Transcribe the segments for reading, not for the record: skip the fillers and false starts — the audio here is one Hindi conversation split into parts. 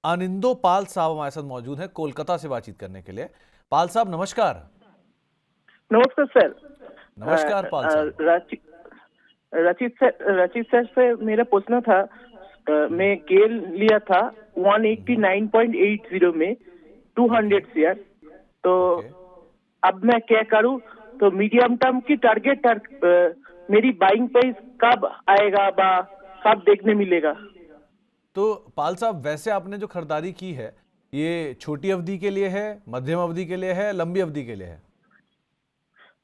अनिंदो पाल साहब हमारे साथ मौजूद हैं कोलकाता से बातचीत करने के लिए। पाल साहब नमस्कार। नमस्कार सर। नमस्कार पाल साहब। रचित रचित सर से मेरा पूछना था। मैं गेल लिया था 189.80 में ओके 200 शेयर। तो ओके। अब मैं क्या करूं? तो मीडियम टर्म की मेरी बाइंग प्राइस कब आएगा बा कब देखने मिलेगा? तो पाल साहब वैसे आपने जो खरीदारी की है ये छोटी अवधि के लिए है, मध्यम अवधि के लिए है, लंबी अवधि के लिए है?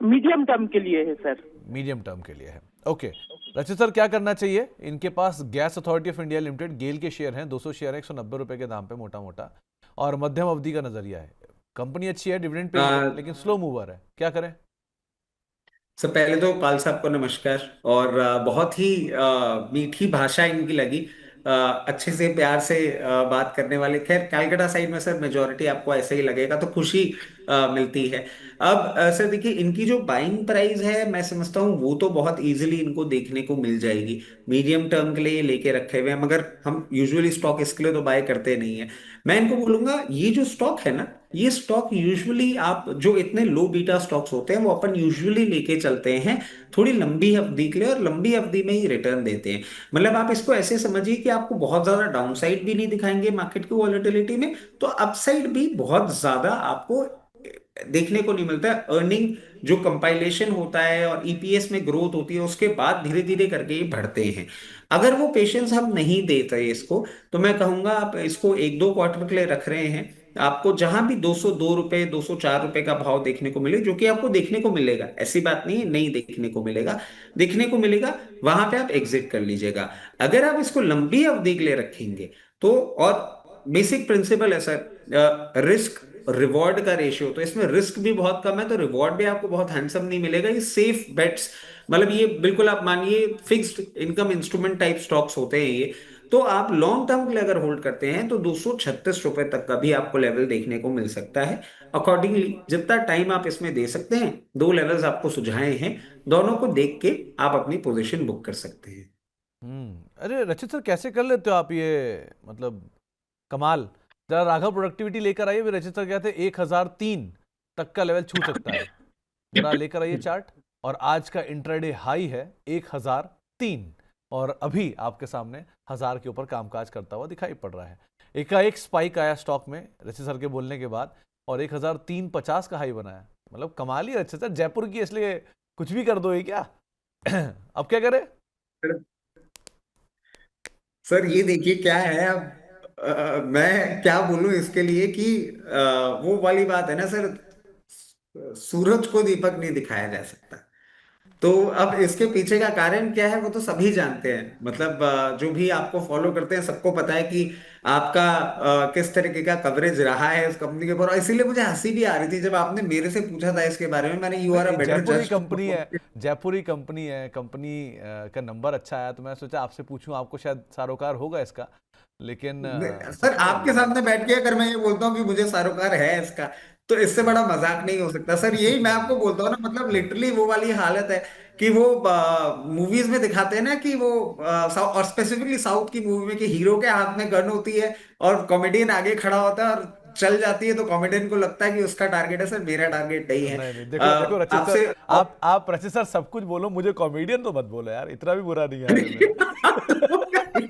मीडियम टर्म के लिए है सर। मीडियम टर्म के लिए है। ओके। रचित सर क्या करना चाहिए? इनके पास गैस अथॉरिटी ऑफ इंडिया लिमिटेड गेल के शेयर हैं, 200 शेयर हैं, 190 रुपए के दाम पे मोटा मोटा, और मध्यम अवधि का नजरिया है। कंपनी अच्छी है, डिविडेंड पे ही है, आ, लेकिन स्लो मूवर है, क्या करें? सब पहले तो पाल साहब को नमस्कार। और बहुत ही मीठी भाषा इनकी लगी। अच्छे से प्यार से बात करने वाले। खैर कैलकाटा साइड में सर मेजोरिटी आपको ऐसे ही लगेगा, तो खुशी मिलती है। अब सर देखिए, इनकी जो बाइंग प्राइस है मैं समझता हूँ वो तो बहुत इजीली इनको देखने को मिल जाएगी। मीडियम टर्म के लिए ये लेके रखे हुए हैं, मगर हम यूजुअली स्टॉक इसके लिए तो बाय करते नहीं है। मैं इनको बोलूंगा ये जो स्टॉक है ना, ये स्टॉक यूजुअली आप जो इतने लो बीटा स्टॉक्स होते हैं वो अपन यूजुअली लेके चलते हैं थोड़ी लंबी अवधि के लिए, और लंबी अवधि में ही रिटर्न देते हैं। मतलब आप इसको ऐसे समझिए कि आपको बहुत ज्यादा डाउनसाइड भी नहीं दिखाएंगे मार्केट की वॉलेटिलिटी में, तो अपसाइड भी बहुत ज्यादा आपको देखने को नहीं मिलता है। अर्निंग जो कंपाइलेशन होता है और ईपीएस में ग्रोथ होती है उसके बाद धीरे धीरे करके ये बढ़ते हैं। अगर वो पेशेंस हम नहीं देते इसको, तो मैं कहूंगा आप इसको एक दो क्वार्टर के लिए रख रहे हैं, आपको जहां भी 202 रुपए 204 रुपए का भाव देखने को मिले, जो कि आपको देखने को मिलेगा, ऐसी बात नहीं है नहीं देखने को मिलेगा, देखने को मिलेगा, वहां पे आप एग्जिट कर लीजिएगा। अगर आप इसको लंबी अवधि के लिए रखेंगे तो, और बेसिक प्रिंसिपल है सर, रिस्क रिवॉर्ड का रेशियो, तो इसमें रिस्क भी बहुत कम है तो रिवॉर्ड भी आपको बहुत हैंडसम नहीं मिलेगा। ये सेफ बेट्स, मतलब ये बिल्कुल आप मानिए fixed income instrument type stocks होते हैं ये। तो आप लॉन्ग टर्म के लिए अगर होल्ड करते हैं तो 236 रुपए तक का भी आपको लेवल देखने को मिल सकता है। अकॉर्डिंगली जितना टाइम आप इसमें दे सकते हैं, दो लेवल्स आपको सुझाए हैं, दोनों को देख के आप अपनी पोजीशन बुक कर सकते हैं। अरे रचित सर कैसे कर लेते हो आप ये, मतलब कमाल। जरा राघव प्रोडक्टिविटी लेकर आइए, भी रचित सर कहते हैं 1003 तक का लेवल छू सकता है। जरा लेकर आइए चार्ट। और आज का इंट्राडे हाई है 1003, और अभी आपके सामने 1000 के ऊपर कामकाज करता हुआ दिखाई पड़ रहा है। एकाएक स्पाइक आया स्टॉक में रचित सर के बोलने के बाद, और 1350 का हाई बनाया। मतलब कमाल ही है रचित सर, जयपुर की, इसलिए कुछ भी कर दो ये क्या। अब क्या करें? सर ये देखिए क्या है अब, मैं क्या बोलूं इसके लिए कि वो वाली बात है ना सर, सूरज को दीपक नहीं दिखाया जा सकता। तो अब इसके पीछे का कारण क्या है वो तो सभी जानते हैं, मतलब जो भी आपको फॉलो करते हैं सबको पता है कि आपका किस तरीके का कवरेज रहा है इस कंपनी के ऊपर। और इसीलिए मुझे हंसी भी आ रही थी जब आपने मेरे से पूछा था इसके बारे में। मैंने, यू आर अ नहीं, बेटर जयपुरी जज। कंपनी है। जयपुरी कंपनी है, कंपनी का नंबर अच्छा आया तो मैं सोचा आपसे पूछूं, आपको शायद सरोकार होगा इसका, लेकिन सर सच में आपके सामने बैठ के अगर मैं ये बोलता हूँ कि मुझे सरोकार है इसका, तो इससे बड़ा मजाक नहीं हो सकता सर। यही मैं आपको बोलता हूँ ना, मतलब लिटरली वो वाली हालत है कि वो मूवीज में दिखाते हैं ना कि वो और स्पेसिफिकली साउथ की मूवी में कि हीरो के हाथ में गन होती है और कॉमेडियन आगे खड़ा होता है और चल जाती है, तो कॉमेडियन को लगता है कि उसका टारगेट है। सर मेरा टारगेट नहीं है। नहीं नहीं, देखो देखो रचित सर, आपसे आप रचित सर सब कुछ बोलो, मुझे कॉमेडियन तो मत बोलो यार, इतना भी बुरा नहीं हाल है मेरा।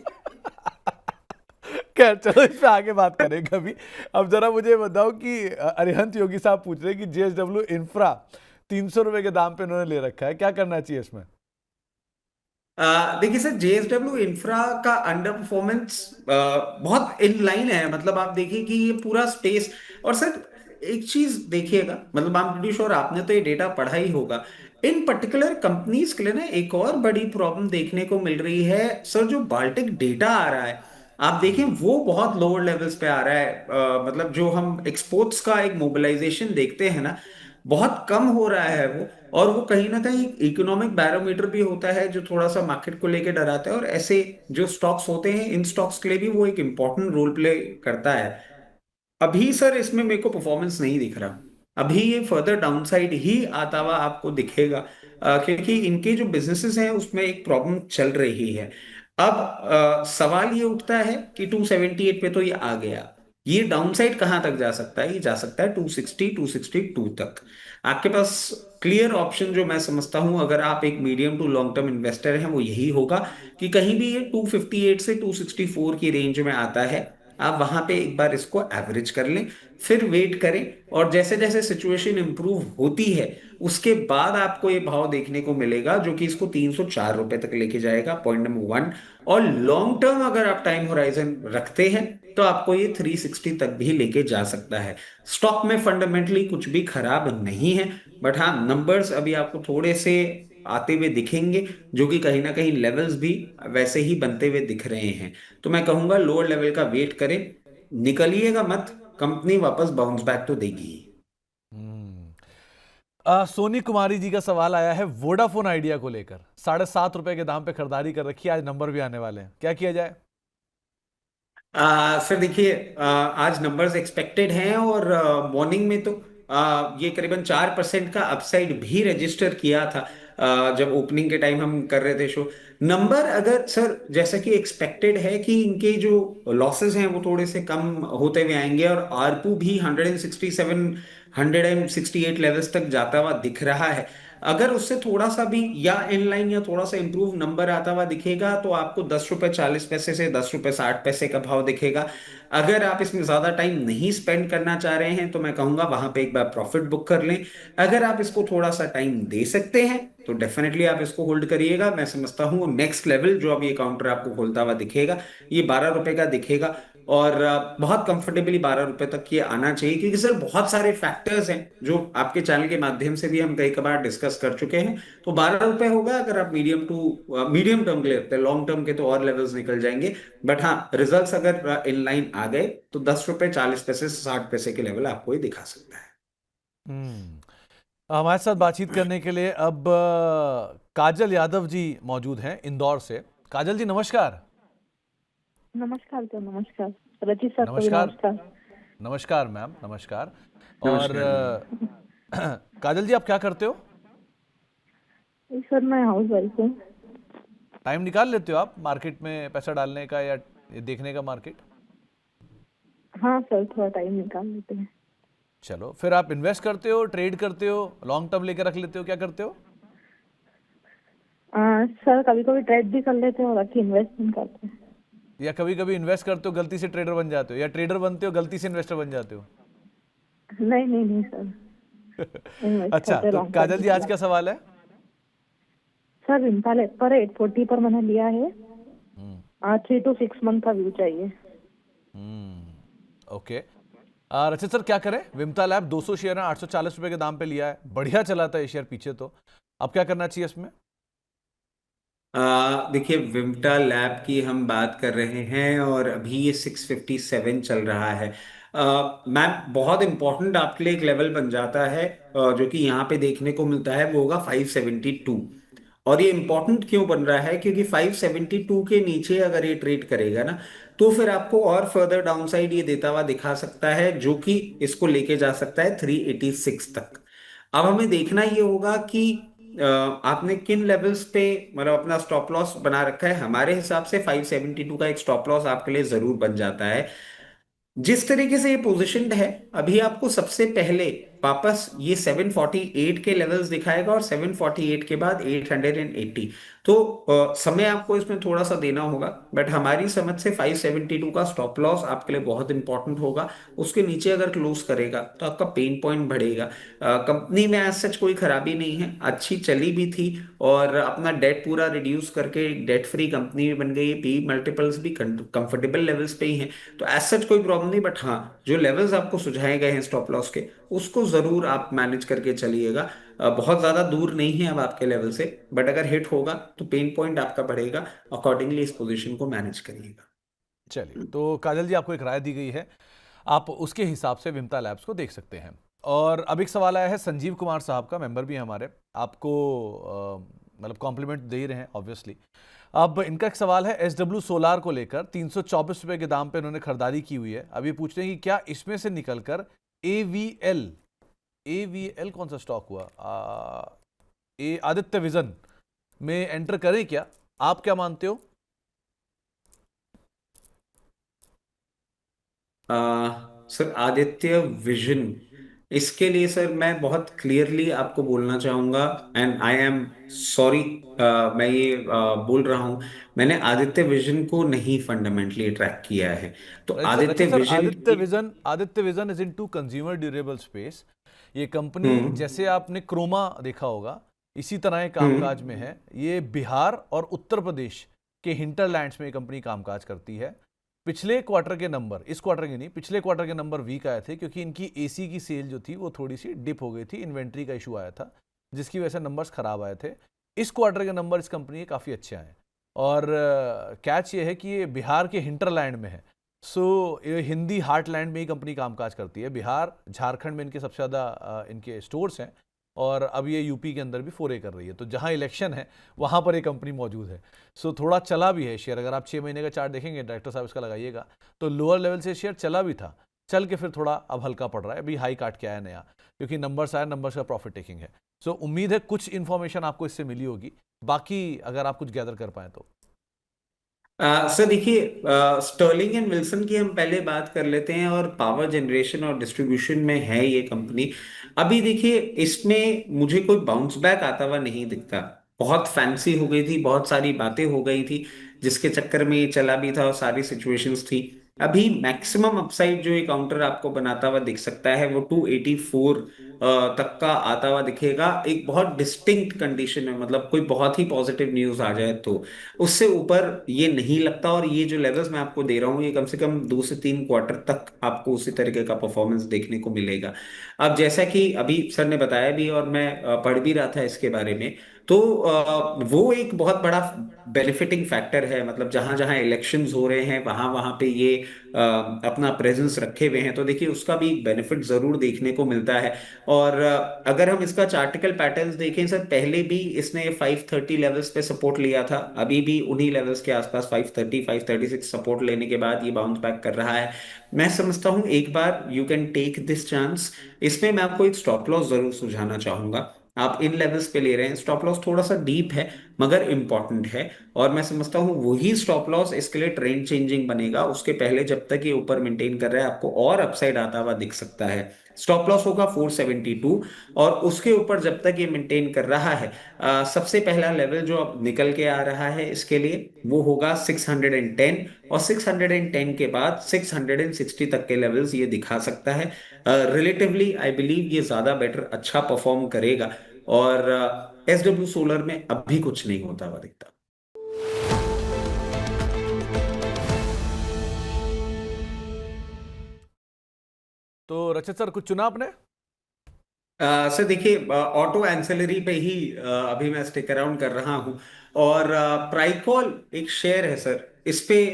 खैर चलो, इस पे आगे बात करें कभी। अब जरा मुझे बताओ कि अरिहंत योगी साहब पूछ रहे हैं कि जेएसडब्ल्यू इंफ्रा 300 रुपए के दाम पे उन्होंने ले रखा है, क्या करना चाहिए इसमें? देखिए सर, जेएसडब्ल्यू इंफ्रा का अंडर परफॉर्मेंस बहुत इन लाइन है। मतलब आप देखिए कि ये पूरा स्पेस, और सर एक चीज देखिएगा, मतलब आप प्रीटी श्योर आपने तो ये डेटा पढ़ा ही होगा, इन पर्टिकुलर कंपनीज के लिए ना एक और बड़ी प्रॉब्लम देखने को मिल रही है सर। जो बाल्टिक डेटा आ रहा है आप देखें वो बहुत लोअर लेवल्स पे आ रहा है। मतलब जो हम एक्सपोर्ट्स का एक मोबिलाइजेशन देखते हैं ना, बहुत कम हो रहा है वो। और वो कहीं ना कहीं इकोनॉमिक बैरोमीटर भी होता है जो थोड़ा सा मार्केट को लेके डराता है, और ऐसे जो स्टॉक्स होते हैं इन स्टॉक्स के लिए भी वो एक इंपॉर्टेंट रोल प्ले करता है। अभी सर इसमें मेरे को परफॉर्मेंस नहीं दिख रहा। अभी ये फर्दर डाउनसाइड ही आता हुआ आपको दिखेगा, क्योंकि इनके जो बिजनेसेस हैं उसमें एक प्रॉब्लम चल रही है। अब सवाल ये उठता है कि 278 पे तो ये आ गया, ये डाउनसाइड कहां तक जा सकता है? ये जा सकता है 260 262 तक। आपके पास क्लियर ऑप्शन जो मैं समझता हूं, अगर आप एक medium to long term investor हैं, वो यही होगा कि कहीं भी ये 258 से 264 की रेंज में आता है, आप वहां पे एक बार इसको एवरेज कर लें, फिर वेट करें, और जैसे जैसे सिचुएशन इंप्रूव होती है उसके बाद आपको ये भाव देखने को मिलेगा जो कि इसको 304 रुपए तक लेके जाएगा, पॉइंट नंबर वन। और लॉन्ग टर्म अगर आप टाइम होराइजन रखते हैं तो आपको ये 360 तक भी लेके जा सकता है। स्टॉक में फंडामेंटली कुछ भी खराब नहीं है, बट हाँ, नंबर्स अभी आपको थोड़े से आते हुए दिखेंगे, जो कि कहीं ना कहीं लेवल्स भी वैसे ही बनते हुए दिख रहे हैं। तो मैं कहूंगा लोअर लेवल का वेट करें, निकलिएगा मत, कंपनी वापस बाउंस बैक तो देगी ही। हम्म। सोनी कुमारी जी का सवाल आया है वोडाफोन आइडिया को लेकर, 7.5 रुपए के दाम पे खरीदारी कर रखी है, आज नंबर भी आने वाले हैं, क्या किया जाए? सर देखिए, आज नंबर्स एक्सपेक्टेड हैं, और मॉर्निंग में तो ये करीबन 4% का अपसाइड भी रजिस्टर किया था। जब ओपनिंग के टाइम हम कर रहे थे शो, नंबर अगर सर जैसा कि एक्सपेक्टेड है कि इनके जो लॉसेस हैं वो थोड़े से कम होते हुए आएंगे, और आरपू भी 167 168 लेवल्स तक जाता हुआ दिख रहा है। अगर उससे थोड़ा सा भी या इनलाइन या थोड़ा सा इंप्रूव नंबर आता हुआ दिखेगा तो आपको 10 रुपए 40 पैसे से 10 रुपए 60 पैसे का भाव दिखेगा। अगर आप इसमें ज्यादा टाइम नहीं स्पेंड करना चाह रहे हैं तो मैं कहूंगा वहां पे एक बार प्रॉफिट बुक कर लें। अगर आप इसको थोड़ा सा टाइम दे सकते हैं तो डेफिनेटली आप इसको होल्ड करिएगा। मैं समझता हूँ नेक्स्ट लेवल जो अब ये काउंटर आपको खोलता हुआ दिखेगा, ये 12 रुपए का दिखेगा, और बहुत कंफर्टेबली 12 रुपए तक ये आना चाहिए, क्योंकि सर बहुत सारे फैक्टर्स हैं जो आपके चैनल के माध्यम से भी हम कई कबार डिस्कस कर चुके हैं। तो 12 रुपए होगा अगर आप मीडियम टर्म के लिए रखते हैं, लॉन्ग टर्म के तो और लेवल्स निकल जाएंगे। बट हाँ, रिजल्ट्स अगर इन लाइन आ गए तो 10 रुपए 40 पैसे से 60 पैसे के लेवल आपको ये दिखा सकता है। हम्म। हमारे साथ बातचीत करने के लिए अब काजल यादव जी मौजूद हैं इंदौर से। काजल जी नमस्कार। नमस्कार सर, नमस्कार रचित सर को भी नमस्कार। नमस्कार। नमस्कार मैम, नमस्कार। और नमस्कार मैम। काजल जी आप क्या करते हो? सर मैं हाउस वाइफ हूँ। टाइम निकाल लेते हो आप मार्केट में पैसा डालने का या ये देखने का मार्केट? हाँ सर, थोड़ा टाइम निकाल लेते हैं। चलो, फिर आप इन्वेस्ट करते हो, ट्रेड करते हो, लॉन्ग टर्म लेकर रख लेते हो, क्या करते हो? सर कभी कभी ट्रेड भी कर लेते हैं और बाकी इन्वेस्टमेंट करते हैं। या कभी कभी इन्वेस्ट करते हो गलती से ट्रेडर बन जाते हो, या ट्रेडर बनते हो गलती से इन्वेस्टर बन जाते हो? नहीं नहीं नहीं सर, इन्वेस्ट अच्छा, करते तो लॉन्ग टर्म काजल जी के आज लिए। क्या सवाल है? सर विंता पर 840 पर मैंने लिया है। 3 to 6 मंथ का व्यू चाहिए। ओके। रचित सर क्या करें? विमता लैब 200 शेयर है, 840 रुपए के दाम पे लिया है, बढ़िया चला था ये शेयर पीछे, तो अब क्या करना चाहिए इसमें? देखिए, विम्टा लैब की हम बात कर रहे हैं और अभी ये 657 चल रहा है। मैम, बहुत इंपॉर्टेंट आपके लिए एक लेवल बन जाता है, जो कि यहाँ पे देखने को मिलता है, वो होगा 572। और ये इंपॉर्टेंट क्यों बन रहा है? क्योंकि 572 के नीचे अगर ये ट्रेड करेगा ना, तो फिर आपको और फर्दर डाउनसाइड ये देता हुआ दिखा सकता है, जो कि इसको लेके जा सकता है 386 तक। अब हमें देखना ये होगा कि आपने किन लेवल्स पे मतलब अपना स्टॉप लॉस बना रखा है। हमारे हिसाब से 572 का एक स्टॉप लॉस आपके लिए जरूर बन जाता है। जिस तरीके से ये पोजीशंड है, अभी आपको सबसे पहले वापस ये 748 के लेवल्स दिखाएगा, और 748 के बाद 880। तो समय आपको इसमें थोड़ा सा देना होगा, बट हमारी समझ से 572 का स्टॉप लॉस आपके लिए बहुत इंपॉर्टेंट होगा। उसके नीचे अगर क्लोज करेगा तो आपका पेन पॉइंट बढ़ेगा। कंपनी में एज सच कोई खराबी नहीं है, अच्छी चली भी थी, और अपना डेट पूरा रिड्यूस करके एक डेट फ्री कंपनी भी बन गई है, पी मल्टीपल्स भी कंफर्टेबल लेवल्स पे ही हैं। तो एज सच कोई प्रॉब्लम नहीं, बट हाँ, जो लेवल्स आपको सुझाए गए हैं स्टॉप लॉस के, उसको जरूर आप मैनेज करके चलिएगा। बहुत ज्यादा दूर नहीं है अब आपके लेवल से, बट अगर हिट होगा तो पेन पॉइंट आपका बढ़ेगा। अकॉर्डिंगली इस पोजीशन को मैनेज करिएगा। चलिए, तो काजल जी आपको एक राय दी गई है, आप उसके हिसाब से विमता लैब्स को देख सकते हैं। और अब एक सवाल आया है संजीव कुमार साहब का, मेंबर भी हैं हमारे, आपको मतलब कॉम्प्लीमेंट दे ही रहे हैं ऑब्वियसली। अब इनका एक सवाल है SW सोलार को लेकर, 324 रुपए के दाम पे इन्होंने खरीदारी की हुई है। अब ये पूछ रहे हैं कि क्या इसमें से निकलकर AVL कौन सा स्टॉक हुआ, आदित्य विजन में एंटर करें क्या? आप क्या मानते हो? सर आदित्य विजन, इसके लिए सर मैं बहुत क्लियरली आपको बोलना चाहूंगा, एंड आई एम सॉरी, मैं ये बोल रहा हूँ, मैंने आदित्य विजन को नहीं फंडामेंटली ट्रैक किया है। तो आदित्य रचित सर, विजन की। Aditya vision is into consumer durable space. ये कंपनी, हम्म। जैसे आपने क्रोमा देखा होगा, इसी तरह ये कामकाज हम्म। में है। ये बिहार और उत्तर प्रदेश के हिंटरलैंड्स में ये कंपनी कामकाज करती है। पिछले क्वार्टर के नंबर, इस क्वार्टर के नहीं, पिछले क्वार्टर के नंबर वीक आए थे, क्योंकि इनकी एसी की सेल जो थी वो थोड़ी सी डिप हो गई थी, इन्वेंट्री का इशू आया था, जिसकी वजह से नंबर्स खराब आए थे। इस क्वार्टर के नंबर इस कंपनी के काफ़ी अच्छे आए। और कैच ये है कि ये बिहार के हिंटरलैंड में है। सो ये हिंदी हार्टलैंड में ही कंपनी कामकाज करती है। बिहार, झारखंड में इनके सबसे ज़्यादा इनके स्टोर्स हैं, और अब ये यूपी के अंदर भी फोरे कर रही है। तो जहाँ इलेक्शन है वहाँ पर ये कंपनी मौजूद है। सो थोड़ा चला भी है शेयर। अगर आप 6 महीने का चार्ट देखेंगे, डायरेक्टर साहब इसका लगाइएगा, तो लोअर लेवल से शेयर चला भी था, चल के फिर थोड़ा अब हल्का पड़ रहा है। अभी हाई काट के आया नया, क्योंकि नंबर्स आया, नंबर्स का प्रॉफिट टेकिंग है। सो उम्मीद है कुछ इन्फॉर्मेशन आपको इससे मिली होगी। बाकी अगर आप कुछ गैदर कर पाए तो। सर देखिए, स्टर्लिंग एंड विल्सन की हम पहले बात कर लेते हैं, और पावर जनरेशन और डिस्ट्रीब्यूशन में है ये कंपनी। अभी देखिए, इसमें मुझे कोई बाउंस बैक आता हुआ नहीं दिखता। बहुत फैंसी हो गई थी, बहुत सारी बातें हो गई थी, जिसके चक्कर में ये चला भी था और सारी सिचुएशंस थी। अभी मैक्सिमम अपसाइड जो ये काउंटर आपको बनाता हुआ दिख सकता है वो 284 तक का आता हुआ दिखेगा, एक बहुत डिस्टिंक्ट कंडीशन में, मतलब कोई बहुत ही पॉजिटिव न्यूज आ जाए तो। उससे ऊपर ये नहीं लगता, और ये जो लेवल्स मैं आपको दे रहा हूँ, ये कम से कम 2 से 3 क्वार्टर तक आपको उसी तरीके का परफॉर्मेंस देखने को मिलेगा। अब जैसा कि अभी सर ने बताया भी, और मैं पढ़ भी रहा था इसके बारे में, तो वो एक बहुत बड़ा बेनिफिटिंग फैक्टर है। मतलब जहां जहां इलेक्शंस हो रहे हैं, वहां वहां पे ये अपना प्रेजेंस रखे हुए हैं, तो देखिए उसका भी बेनिफिट जरूर देखने को मिलता है। और अगर हम इसका चार्टिकल पैटर्न्स देखें सर, पहले भी इसने 530 लेवल्स पे सपोर्ट लिया था, अभी भी उन्हीं लेवल्स के आसपास 530 536 सपोर्ट लेने के बाद ये बाउंस बैक कर रहा है। मैं समझता हूं एक बार you can take this chance. इसमें मैं आपको एक स्टॉप लॉस जरूर सुझाना चाहूंगा। आप इन लेवल्स पे ले रहे हैं, स्टॉप लॉस थोड़ा सा डीप है मगर इंपॉर्टेंट है, और मैं समझता हूँ वही स्टॉप लॉस इसके लिए ट्रेंड चेंजिंग बनेगा। उसके पहले जब तक ये ऊपर मेंटेन कर रहा है, आपको और अपसाइड आता हुआ दिख सकता है। स्टॉप लॉस होगा 472, और उसके ऊपर जब तक ये मेंटेन कर रहा है, सबसे पहला लेवल जो अब निकल के आ रहा है इसके लिए वो होगा 610, और 610 के बाद 660 तक के लेवल्स ये दिखा सकता है। रिलेटिवली आई बिलीव ये ज्यादा बेटर, अच्छा परफॉर्म करेगा। और एसडब्ल्यू सोलर में अभी कुछ नहीं होता हुआ दिखता। तो रचित सर, कुछ चुना आपने? सर देखिए, ऑटो एंसिलरी पे ही अभी मैं स्टिक अराउंड कर रहा हूं, और प्राइकॉल एक शेयर है सर, इस पे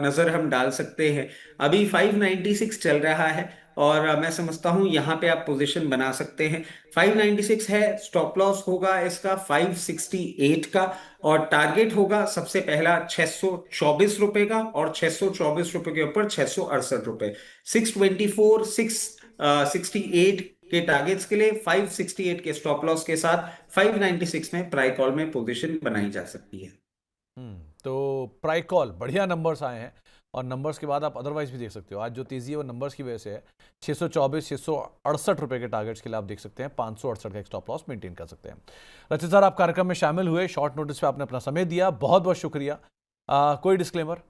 नजर हम डाल सकते हैं। अभी 596 चल रहा है, और मैं समझता हूं यहां पे आप पोजीशन बना सकते हैं। 596 है, स्टॉप लॉस होगा इसका 568 का, और टारगेट होगा सबसे पहला 624 रुपए का, और 624 रुपए के ऊपर 668 रुपए। 624, 668 के टारगेट्स के लिए 568 के स्टॉप लॉस के साथ 596 में प्राइस कॉल में पोजीशन बनाई जा सकती है। तो प्राइकॉल बढ़िया नंबर्स आए हैं, और नंबर्स के बाद आप अदरवाइज भी देख सकते हो। आज जो तेजी है वो नंबर्स की वजह से है। 624 668 रुपए के टारगेट्स के लिए आप देख सकते हैं, 568 का एक स्टॉप लॉस मेंटेन कर सकते हैं। रचित सर, आप कार्यक्रम में शामिल हुए, शॉर्ट नोटिस पे आपने अपना समय दिया, बहुत बहुत शुक्रिया। कोई डिस्क्लेमर?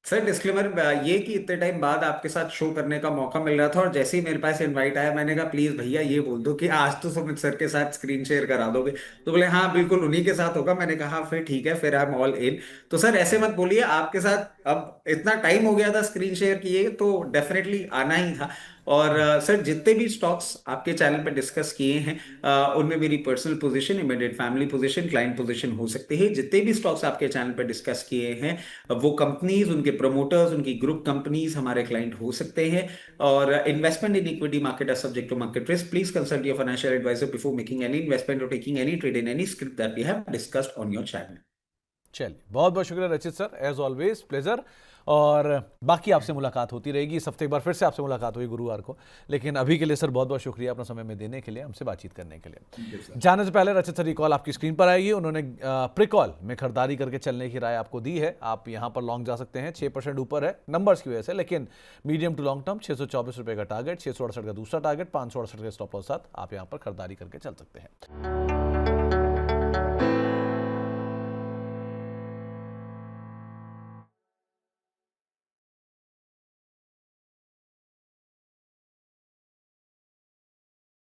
सर डिस्क्लेमर ये कि इतने टाइम बाद आपके साथ शो करने का मौका मिल रहा था, और जैसे ही मेरे पास इनवाइट आया, मैंने कहा प्लीज भैया ये बोल दो कि आज तो सुमित सर के साथ स्क्रीन शेयर करा दोगे। तो बोले हाँ बिल्कुल उन्हीं के साथ होगा। मैंने कहा फिर ठीक है, फिर आई एम ऑल इन। तो सर ऐसे मत बोलिए, आपके साथ अब इतना टाइम हो गया था स्क्रीन शेयर किए, तो डेफिनेटली आना ही था। और सर जितने भी स्टॉक्स आपके चैनल पे डिस्कस किए हैं, उनमें मेरी personal position, immediate family position, client position हो सकती है। जितने भी स्टॉक्स आपके चैनल पे डिस्कस किए हैं, वो कंपनीज, उनके प्रमोटर्स, उनकी ग्रुप कंपनीज हमारे क्लाइंट हो सकते हैं। और investment in equity market are subject to market risk. Please consult your financial advisor before making any investment और taking any trade in any script that we have discussed on your channel. चलिए, बहुत बहुत शुक्रिया रचित सर, एज ऑलवेज प्लेजर। और बाकी आपसे मुलाकात होती रहेगी। इस हफ्ते एक बार फिर से आपसे मुलाकात हुई गुरुवार को, लेकिन अभी के लिए सर बहुत बहुत शुक्रिया अपना समय में देने के लिए, हमसे बातचीत करने के लिए। जाने से पहले रचित सर की कॉल आपकी स्क्रीन पर आएगी। उन्होंने प्री-कॉल में खरीदारी करके चलने की राय आपको दी है। आप यहाँ पर लॉन्ग जा सकते हैं, 6% ऊपर है नंबर्स की वजह से, लेकिन मीडियम टू लॉन्ग टर्म 624 रुपये का टारगेट, 668 का दूसरा टारगेट, 568 के स्टॉप लॉस साथ आप यहाँ पर खरीदारी करके चल सकते हैं।